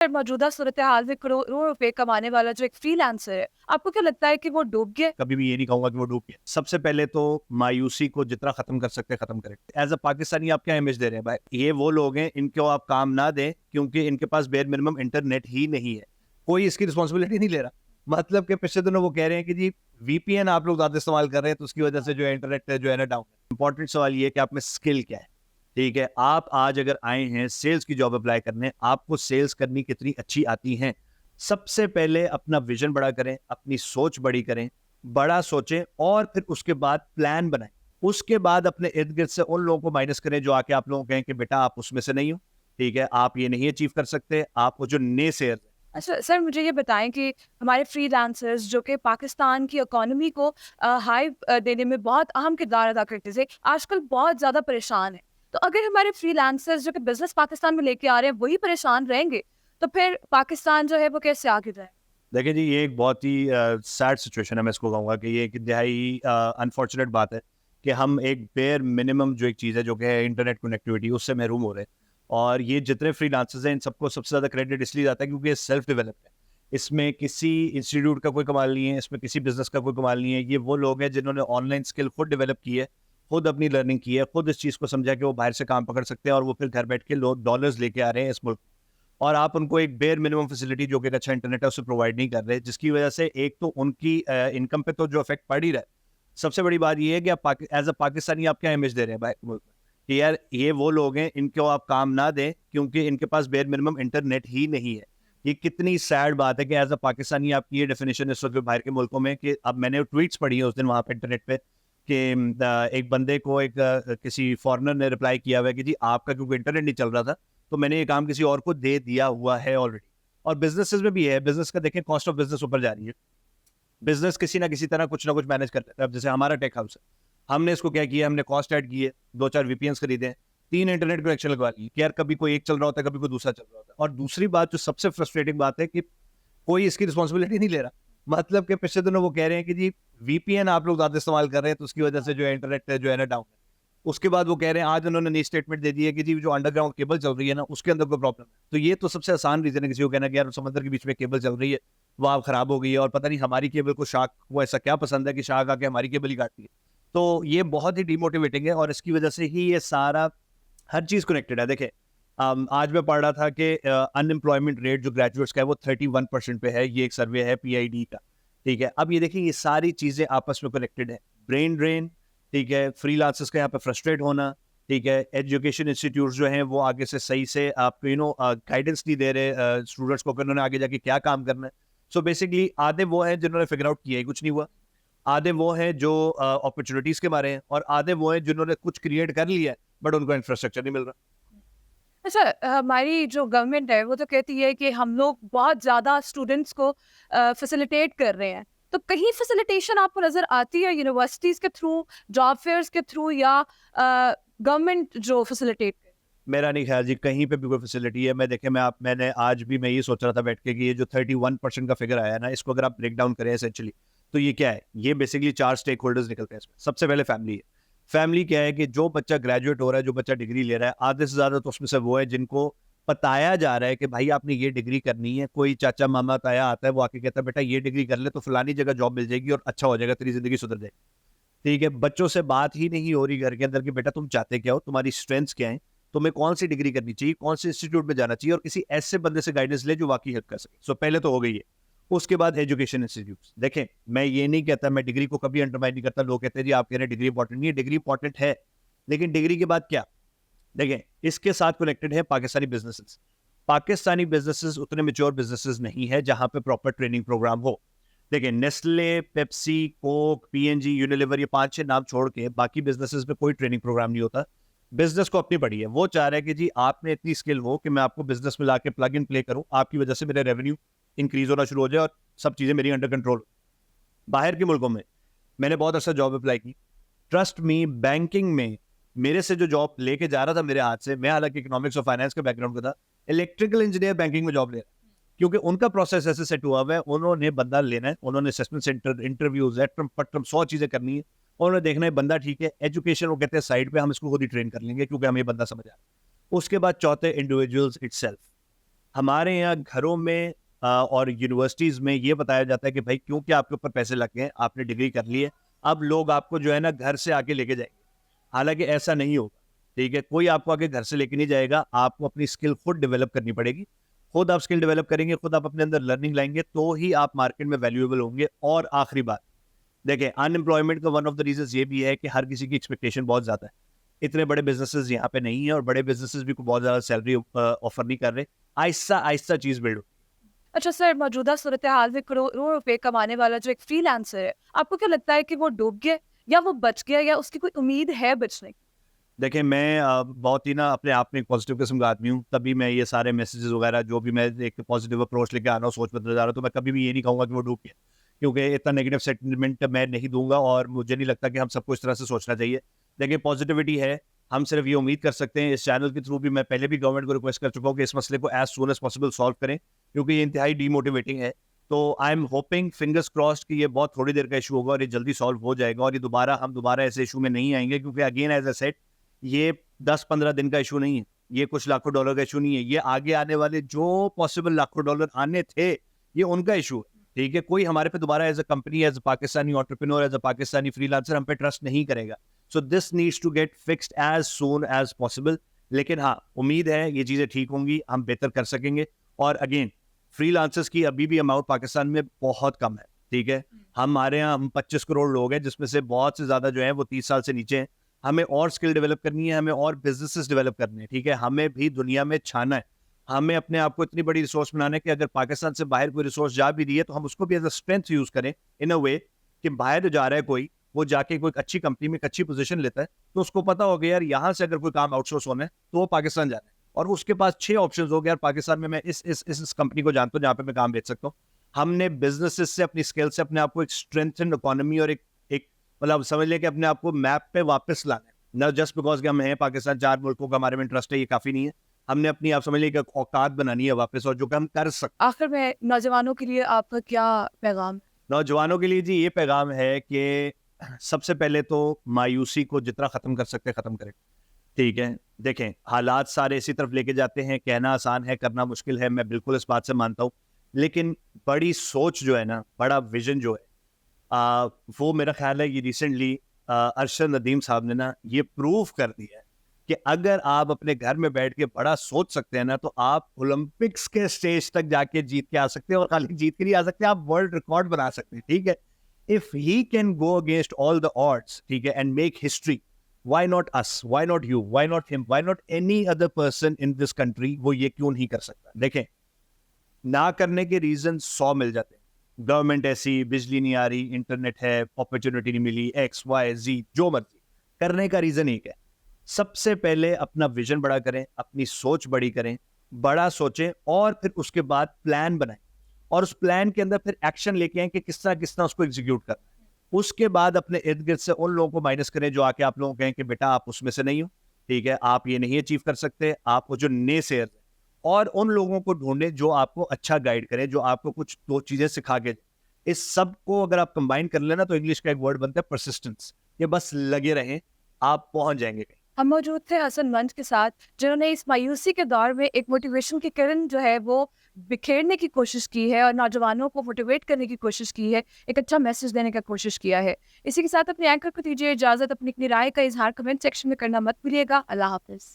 मौजूदा सूरत-ए-हाल में करोड़ों रुपए कमाने वाला जो एक फ्रीलांसर है, आपको क्या लगता है कि वो डूब गया? कभी भी ये नहीं कहूँगा कि वो डूब गया। सबसे पहले तो मायूसी को जितना खत्म कर सकते हैं खत्म करें। एज़ अ पाकिस्तानी आप क्या इमेज दे रहे हैं भाई? ये वो लोग हैं इनको आप काम ना दें क्योंकि इनके पास बेयर मिनिमम इंटरनेट ही नहीं है। कोई इसकी रिस्पॉन्सिबिलिटी नहीं ले रहा। मतलब कि पिछले दिनों वो कह रहे हैं कि जी वीपीएन आप लोग ज़्यादा इस्तेमाल कर रहे हैं तो उसकी वजह से जो है इंटरनेट जो है ना डाउन है। इंपॉर्टेंट सवाल ये है कि आप में स्किल क्या है? ठीक है, आप आज अगर आए हैं सेल्स की जॉब अप्लाई करने, आपको सेल्स करनी कितनी अच्छी आती हैं? सबसे पहले अपना विजन बड़ा करें, अपनी सोच बड़ी करें, बड़ा सोचें और फिर उसके बाद प्लान बनाएं। उसके बाद अपने इर्द-गिर्द से उन लोगों को माइनस करें जो आके आप लोगों को कहें कि बेटा आप उसमें से नहीं हो, ठीक है? आप ये नहीं अचीव कर सकते, आप वो जो नेसेयर्स हैं। अच्छा सर, मुझे ये बताएँ कि हमारे फ्रीलांसर्स जो कि पाकिस्तान की इकोनॉमी को देने में बहुत अहम किरदार अदा करते थे, आजकल बहुत ज़्यादा परेशान हैं। तो अगर हमारे फ्रीलांसर्स जो कि बिज़नेस पाकिस्तान में लेके आ रहे हैं, वही परेशान रहेंगे, तो फिर पाकिस्तान जो है वो कैसे आगे जाए? देखिए जी, ये एक बहुत ही सैड सिचुएशन है, मैं इसको कहूँगा कि ये एक इंतहाई अनफॉर्चुनेट बात है कि हम एक बेयर मिनिमम जो एक चीज़ है जो कि है इंटरनेट कनेक्टिविटी, उससे महरूम हो रहे हैं। और ये जितने फ्रीलांसर्स हैं इन सबको सबसे ज़्यादा क्रेडिट इसलिए जाता है क्योंकि ये सेल्फ डेवलप है। इसमें किसी इंस्टीट्यूट का कोई कमाल नहीं है, इसमें किसी बिज़नेस का कोई कमाल नहीं है। ये वो लोग हैं जिन्होंने ऑनलाइन स्किल खुद डेवलप की है, खुद अपनी लर्निंग की है, खुद इस चीज़ को समझा कि वो बाहर से काम पकड़ सकते हैं और वो फिर घर बैठ के लो डॉलर्स लेके आ रहे हैं इस मुल्क। और आप उनको एक बेयर मिनिमम फैसिलिटी जो कि एक अच्छा इंटरनेट है उसे प्रोवाइड नहीं कर रहे, जिसकी वजह से एक तो उनकी इनकम पे तो जो इफेक्ट पड़ ही रहा है। सबसे बड़ी बात ये है कि आप एज अ पाकिस्तानी आप क्या इमेज दे रहे हैं भाई मुल्क में कि यार ये वो लोग हैं इनको आप काम ना दें क्योंकि इनके पास बेयर मिनिमम इंटरनेट ही नहीं है। ये कितनी सैड बात है कि एज अ पाकिस्तानी आपकी ये डेफिनेशन इस वक्त बाहर के मुल्कों में कि अब मैंने ट्वीट्स पढ़ी है उस दिन वहाँ पे इंटरनेट पे कि एक बंदे को एक किसी फॉरेनर ने रिप्लाई किया हुआ है कि जी आपका क्योंकि इंटरनेट नहीं चल रहा था तो मैंने ये काम किसी और को दे दिया हुआ है ऑलरेडी। और बिजनेसेस में भी है, बिजनेस का देखें कॉस्ट ऑफ बिजनेस ऊपर जा रही है। बिजनेस किसी ना किसी तरह कुछ ना कुछ मैनेज कर लेता है। अब जैसे हमारा टेक हाउस है, हमने इसको क्या किया, हमने कॉस्ट ऐड की है, 2-4 वीपीएन्स खरीदे हैं, 3 इंटरनेट कनेक्शन लगवा लिए कि यार कभी कोई एक चल रहा होता है, कभी कोई दूसरा चल रहा होता है। और दूसरी बात जो सबसे फ्रस्ट्रेटिंग बात है कि कोई इसकी रिस्पॉन्सिबिलिटी नहीं ले रहा। मतलब कि पिछले दिनों वो कह रहे हैं कि जी वीपीएन आप लोग ज्यादा इस्तेमाल कर रहे हैं तो उसकी वजह से जो है इंटरनेट जो है ना डाउन है। उसके बाद वो कह रहे हैं आज उन्होंने नई स्टेटमेंट दे दी है कि जी जो अंडरग्राउंड केबल चल रही है ना उसके अंदर कोई प्रॉब्लम है। तो ये तो सबसे आसान रीजन है किसी को कहना कि यार समंदर के बीच में केबल चल रही है, वो आप खराब हो गई है और पता नहीं हमारी केबल को शार्क को ऐसा क्या पसंद है कि शार्क आके हमारी केबल ही काटती है। तो ये बहुत ही डिमोटिवेटिंग है और इसकी वजह से ही ये सारा हर चीज कनेक्टेड है। देखे आज मैं पढ़ रहा था कि अनएम्प्लॉयमेंट रेट जो ग्रेजुएट्स का है वो 31% पे है। ये एक सर्वे है पीआईडी का। ठीक है, अब ये देखिए ये सारी चीजें आपस में कनेक्टेड है। ब्रेन ड्रेन, ठीक है, फ्रीलांसर्स का यहाँ पे फ्रस्ट्रेट होना, ठीक है, एजुकेशन इंस्टीट्यूट जो हैं वो आगे से सही से आपको गाइडेंस नहीं दे रहे स्टूडेंट्स को कि उन्होंने आगे जाके क्या काम करना है। सो बेसिकली आधे वो हैं जिन्होंने फिगर आउट किया ही कुछ नहीं हुआ, आधे वो हैं जो अपॉर्चुनिटीज के मारे हैं और आधे वो हैं जिन्होंने कुछ क्रिएट कर लिया है बट उनको इंफ्रास्ट्रक्चर नहीं मिल रहा। अच्छा, हमारी जो गवर्नमेंट है वो तो कहती है कि हम लोग बहुत ज़्यादा स्टूडेंट्स को फैसिलिटेट कर रहे हैं। तो कहीं फैसिलिटेशन आपको नज़र आती है यूनिवर्सिटीज़ के थ्रू, जॉब फेयर्स के थ्रू या गवर्नमेंट जो फैसिलिटेट करे? मेरा नहीं ख्याल जी कहीं पे भी कोई फैसिलिटी है। मैंने आज भी मैं ये सोच रहा था बैठ के कि ये जो 31% का फिगर आया है ना इसको अगर आप ब्रेक डाउन करें एसेंशियली तो ये क्या है, ये बेसिकली 4 स्टेक होल्डर्स निकलते हैं इसमें। सबसे पहले फैमिली है। फैमिली क्या है कि जो बच्चा ग्रेजुएट हो रहा है, जो बच्चा डिग्री ले रहा है, आधे से ज्यादा तो उसमें से वो है जिनको बताया जा रहा है कि भाई आपने ये डिग्री करनी है। कोई चाचा मामा ताया आता है वो आके कहता है बेटा ये डिग्री कर ले तो फलानी जगह जॉब मिल जाएगी और अच्छा हो जाएगा, तेरी जिंदगी सुधर जाएगी। ठीक है, बच्चों से बात ही नहीं हो रही घर के अंदर कि बेटा तुम चाहते क्या हो, तुम्हारी स्ट्रेंथ्स क्या है, तुम्हें कौन सी डिग्री करनी चाहिए, कौन से इंस्टीट्यूट में जाना चाहिए और किसी ऐसे बंदे से गाइडेंस ले जो वाकई हेल्प कर सके। सो पहले तो हो गई है। उसके बाद एजुकेशन इंस्टीट्यूट। देखें मैं ये नहीं कहता, मैं डिग्री को कभी अंडरमाइन नहीं करता। लोग कहते हैं जी आप कह रहे हैं डिग्री इंपॉर्टेंट नहीं है, डिग्री इंपॉर्टेंट है लेकिन डिग्री के बाद क्या? देखें इसके साथ कनेक्टेड है पाकिस्तानी बिजनेसेस। पाकिस्तानी बिजनेसेस उतने मेच्योर बिजनेसेस नहीं है जहां पे प्रॉपर ट्रेनिंग प्रोग्राम हो। देखिए Nestle, Pepsi, Coke, PNG, Unilever, ये 5-6 नाम छोड़ के बाकी बिजनेसेस में कोई ट्रेनिंग प्रोग्राम नहीं होता। बिजनेस को अपनी पड़ी है, वो चाह रहा है कि जी आप में इतनी स्किल हो कि मैं आपको बिजनेस में लाके प्लग इन प्ले करूं, आपकी वजह से मेरा रेवेन्यू इंक्रीज होना शुरू हो जाए और सब चीजें मेरी अंडर कंट्रोल। बाहर के मुल्कों में मैंने बहुत अच्छा जॉब अप्लाई की, ट्रस्ट मी बैंकिंग में मेरे से जो जॉब लेके जा रहा था मेरे हाथ से, मैं हालांकि इकोनॉमिक्स और फाइनेंस के बैकग्राउंड का था, इलेक्ट्रिकल इंजीनियर बैंकिंग में जॉब ले रहा है क्योंकि उनका प्रोसेस ऐसे सेट हुआ हुआ है। उन्होंने बंदा लेना है, उन्होंने असेसमेंट सेंटर, इंटरव्यूज, एटम पटम 100 चीजें करनी है और उन्हें देखना है बंदा ठीक है। एजुकेशन वो कहते हैं साइड पे हम इसको खुद ही ट्रेन कर लेंगे क्योंकि हमें बंदा समझ आ रहा है। उसके बाद चौथे इंडिविजुअल्स इटसेल्फ। हमारे यहाँ घरों में और यूनिवर्सिटीज़ में ये बताया जाता है कि भाई क्योंकि आपके ऊपर पैसे लग गए हैं, आपने डिग्री कर ली है, अब लोग आपको जो है ना घर से आके लेके जाएँगे। हालाँकि ऐसा नहीं होगा, ठीक है? कोई आपको आके घर से लेके नहीं जाएगा, आपको अपनी स्किल खुद डेवलप करनी पड़ेगी। खुद आप स्किल डेवलप करेंगे, खुद आप अपने अंदर लर्निंग लाएँगे, तो ही आप मार्केट में वैल्यूएबल होंगे। और आखिरी बात, देखिए अनएम्प्लॉयमेंट का वन ऑफ द रीज़न्स ये भी है कि हर किसी की एक्सपेक्टेशन बहुत ज़्यादा है। इतने बड़े बिज़नेसेस यहाँ पे नहीं है और बड़े बिज़नेसेस भी को बहुत ज़्यादा सैलरी ऑफ़र नहीं कर रहे। आहिस्ता-आहिस्ता चीज़ बिल्ड। अच्छा सर, मौजूदा सूरत-ए-हाल में करोड़ों रुपए कमाने वाला जो एक फ्रीलांसर है, आपको क्या लगता है कि वो डूब गया या वो बच गया या उसकी कोई उम्मीद है बचने की? देखिए मैं बहुत ही ना अपने आप में एक पॉजिटिव किस्म का आदमी हूँ, तभी मैं ये सारे मैसेजेस वगैरह जो भी मैं एक पॉजिटिव अप्रोच लेके आ रहा हूँ, सोच बदलने जा रहा हूँ, तो मैं कभी भी ये नहीं कहूँगा कि वो डूब गया। क्योंकि इतना नेगेटिव सेंटिमेंट मैं नहीं दूँगा और मुझे नहीं लगता कि हम सबको इस तरह से सोचना चाहिए। देखिए पॉजिटिविटी है, हम सिर्फ ये उम्मीद कर सकते हैं, इस चैनल के थ्रू भी मैं पहले भी गवर्नमेंट को रिक्वेस्ट कर चुका हूँ कि इस मसले को as soon as possible solve करें, क्योंकि ये इंतहाई डीमोटिवेटिंग है। तो I am hoping fingers crossed कि ये बहुत थोड़ी देर का इश्यू होगा और ये जल्दी सॉल्व हो जाएगा और ये हम दोबारा ऐसे इश्यू में नहीं आएँगे, क्योंकि अगेन एज़ आई सेड, ये 10-15 दिन का इश्यू नहीं है, ये कुछ लाखों डॉलर का इश्यू नहीं है, ये आगे आने वाले जो पॉसिबल लाखों डॉलर आने थे, ये उनका इश्यू है, ठीक है? कोई हमारे पे दोबारा as a company, as a Pakistani entrepreneur, as a Pakistani freelancer हम पे ट्रस्ट नहीं करेगा। So this needs to get fixed as soon as possible. लेकिन हाँ, उम्मीद है ये चीज़ें ठीक होंगी, हम बेहतर कर सकेंगे। और अगेन फ्रीलांसर्स की अभी भी अमाउंट पाकिस्तान में बहुत कम है, ठीक है? हमारे यहाँ हम 25 करोड़ लोग हैं, जिसमें से बहुत से ज़्यादा जो हैं वो 30 साल से नीचे हैं। हमें और स्किल डेवलप करनी है, हमें और बिज़नेसेस डेवलप करने हैं, ठीक है? हमें भी दुनिया में छाना है। हमें अपने आप को इतनी बड़ी रिसोर्स बनाना है कि अगर पाकिस्तान से बाहर कोई रिसोर्स जा भी रही है, तो हम उसको भी एज़ अ स्ट्रेंथ यूज़ करें इन अ वे कि बाहर जा रहा है कोई, वो जाके कोई अच्छी कंपनी में एक अच्छी पोज़ीशन लेता है, तो उसको पता होगा यार यहाँ से अगर कोई काम आउटसोर्स होना है, तो वो पाकिस्तान जाना है। और उसके पास 6 ऑप्शंस हो गए यार, पाकिस्तान में मैं इस कंपनी को जानता हूँ जहाँ पे मैं काम बेच सकता हूँ। हमने बिज़नेसेस से, अपनी स्किल से अपने आप को एक स्ट्रेंथेन्ड इकोनॉमी और एक एक मतलब समझ लें कि अपने आप को मैप पे वापस लाना है। ना जस्ट बिकॉज़ कि हम हैं पाकिस्तान, 4 मुल्कों का हमारे में इंटरेस्ट है, ये काफ़ी नहीं है। हमने अपनी आप समझ लीजिए एक औकात बनानी है वापस, और जो कि हम कर सकते आखिर में नौजवानों के लिए आपका क्या पैगाम है? हैं। नौजवानों के लिए जी ये पैगाम है कि सबसे पहले तो मायूसी को जितना ख़त्म कर सकते हैं ख़त्म करें, ठीक है? देखें, हालात सारे इसी तरफ लेके जाते हैं, कहना आसान है, करना मुश्किल है, मैं बिल्कुल इस बात से मानता हूँ। लेकिन बड़ी सोच जो है ना, बड़ा विज़न जो है, वो मेरा ख़्याल है ये रिसेंटली अरशद नदीम साहब ने ना ये प्रूव कर दिया है कि अगर आप अपने घर में बैठ के बड़ा सोच सकते हैं ना, तो आप ओलंपिक्स के स्टेज तक जाके जीत के आ सकते हैं, और खाली जीत के नहीं आ सकते, आप वर्ल्ड रिकॉर्ड बना सकते हैं, ठीक है? If he can go against all the odds, ठीक है, and make history, why not us? Why not you? Why not him? Why not any other person in this country? वो ये क्यों नहीं कर सकता? देखें, ना करने के रीजन 100 मिल जाते हैं। गवर्नमेंट ऐसी, बिजली नहीं आ रही, इंटरनेट है, अपॉर्चुनिटी नहीं मिली, एक्स वाई जी, जो मर्जी। करने का रीजन एक है, सबसे पहले अपना विजन बड़ा करें, अपनी सोच बड़ी करें, बड़ा सोचें, और फिर उसके बाद प्लान बनाएं, और उस प्लान के अंदर फिर एक्शन लेके आए कि किस तरह उसको एग्जीक्यूट करना है। उसके बाद अपने इर्द गिर्द से उन लोगों को माइनस करें जो आके आप लोगों को कहें कि बेटा आप उसमें से नहीं हो, ठीक है, आप ये नहीं अचीव कर सकते, आपको जो ने शेयर, और उन लोगों को ढूंढें जो आपको अच्छा गाइड करें, जो आपको कुछ 2 चीजें सिखा के दें। इस सब को अगर आप कंबाइन कर लेना, तो इंग्लिश का एक वर्ड बनता है परसिस्टेंस। ये बस लगे रहें, आप पहुंच जाएंगे कहीं। हम मौजूद थे हसन मंच के साथ, जिन्होंने इस मायूसी के दौर में एक मोटिवेशन की किरण जो है वो बिखेरने की कोशिश की है और नौजवानों को मोटिवेट करने की कोशिश की है, एक अच्छा मैसेज देने का कोशिश किया है। इसी के साथ अपने एंकर को दीजिए इजाज़त, अपनी अपनी राय का इजहार कमेंट सेक्शन में करना मत भूलिएगा। अल्लाह हाफ़िज़।